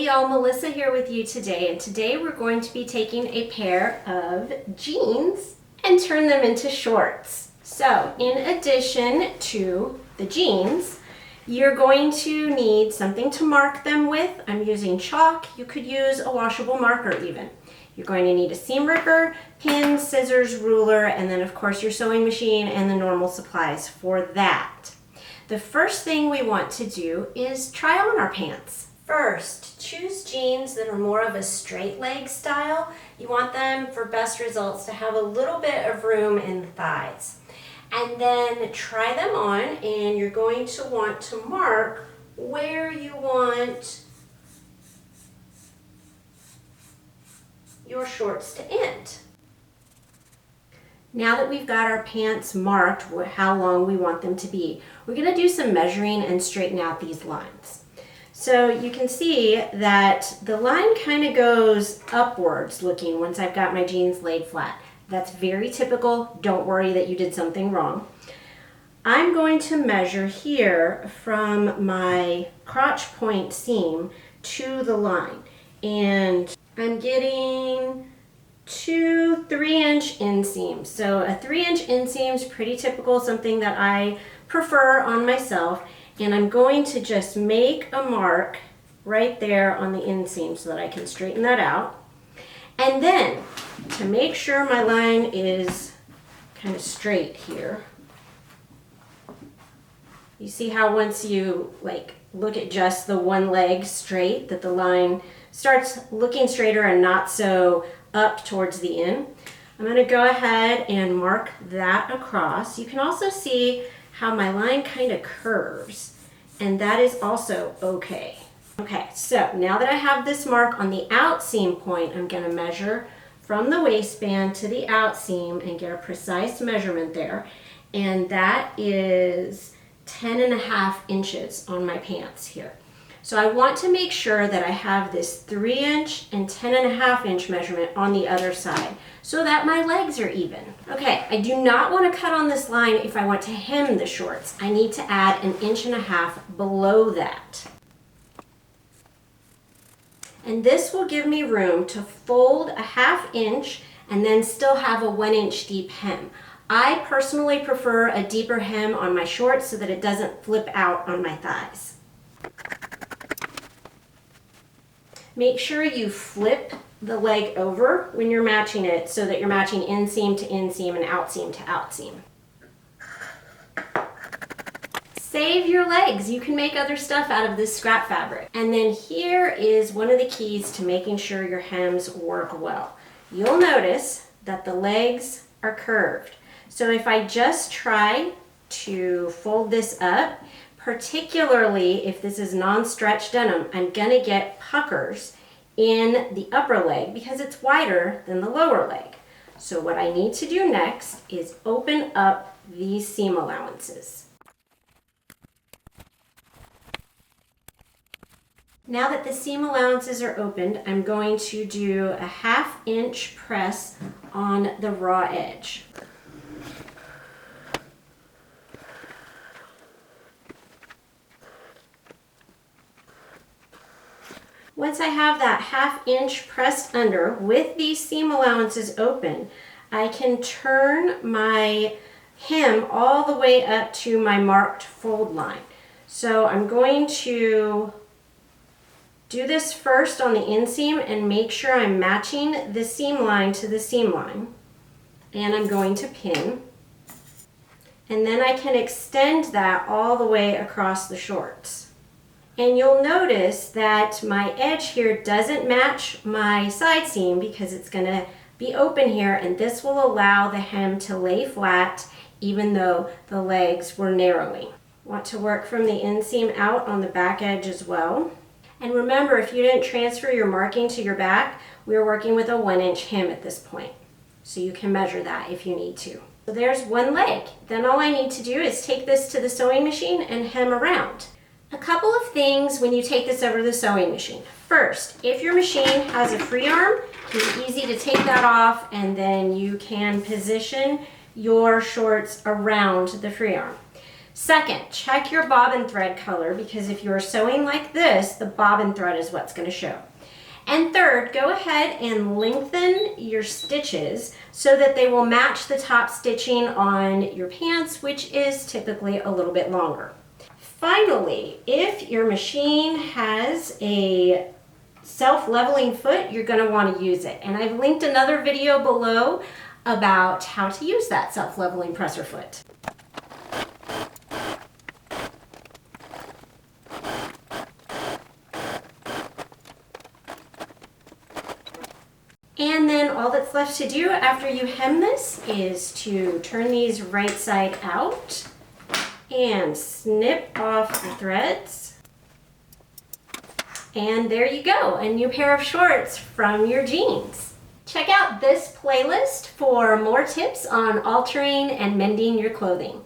y'all, Melissa here with you today, and today we're going to be taking a pair of jeans and turn them into shorts. So in addition to the jeans, you're going to need something to mark them with. I'm using chalk. You could use a washable marker even. You're going to need a seam ripper, pins, scissors, ruler, and then of course your sewing machine and the normal supplies for that. The first thing we want to do is try on our pants. First, choose jeans that are more of a straight leg style. You want them, for best results, to have a little bit of room in the thighs. And then try them on, and you're going to want to mark where you want your shorts to end. Now that we've got our pants marked how long we want them to be, we're going to do some measuring and straighten out these lines. So you can see that the line kind of goes upwards looking once I've got my jeans laid flat. That's very typical. Don't worry that you did something wrong. I'm going to measure here from my crotch point seam to the line, and I'm getting 2 3-inch inseams. So a 3-inch inseam is pretty typical, something that I prefer on myself, and I'm going to just make a mark right there on the inseam so that I can straighten that out. And then to make sure my line is kind of straight here, you see how once you look at just the one leg straight, that the line starts looking straighter and not so up towards the end. I'm going to go ahead and mark that across. You can also see how my line kind of curves, and that is also okay. Okay, so now that I have this mark on the outseam point, I'm going to measure from the waistband to the outseam and get a precise measurement there, and that is 10.5 inches on my pants here. So I want to make sure that I have this 3-inch and 10.5 inch measurement on the other side so that my legs are even. Okay, I do not want to cut on this line if I want to hem the shorts. I need to add 1.5 inches below that. And this will give me room to fold a 1/2 inch and then still have a 1 inch deep hem. I personally prefer a deeper hem on my shorts so that it doesn't flip out on my thighs. Make sure you flip the leg over when you're matching it so that you're matching inseam to inseam and outseam to outseam. Save your legs. You can make other stuff out of this scrap fabric. And then here is one of the keys to making sure your hems work well. You'll notice that the legs are curved. So if I just try to fold this up, particularly if this is non-stretch denim, I'm going to get puckers in the upper leg because it's wider than the lower leg. So what I need to do next is open up these seam allowances. Now that the seam allowances are opened, I'm going to do a 1/2 inch press on the raw edge. Once I have that 1/2 inch pressed under with these seam allowances open, I can turn my hem all the way up to my marked fold line. So I'm going to do this first on the inseam and make sure I'm matching the seam line to the seam line. And I'm going to pin. And then I can extend that all the way across the shorts. And you'll notice that my edge here doesn't match my side seam because it's going to be open here, and this will allow the hem to lay flat even though the legs were narrowing. Want to work from the inseam out on the back edge as well. And remember, if you didn't transfer your marking to your back, we're working with a 1 inch hem at this point. So you can measure that if you need to. So there's one leg. Then all I need to do is take this to the sewing machine and hem around. A couple of things when you take this over to the sewing machine. First, if your machine has a free arm, it's easy to take that off, and then you can position your shorts around the free arm. Second, check your bobbin thread color, because if you're sewing like this, the bobbin thread is what's going to show. And third, go ahead and lengthen your stitches so that they will match the top stitching on your pants, which is typically a little bit longer. Finally, if your machine has a self-leveling foot, you're going to want to use it. And I've linked another video below about how to use that self-leveling presser foot. And then all that's left to do after you hem this is to turn these right side out and snip off the threads. And there you go, a new pair of shorts from your jeans. Check out this playlist for more tips on altering and mending your clothing.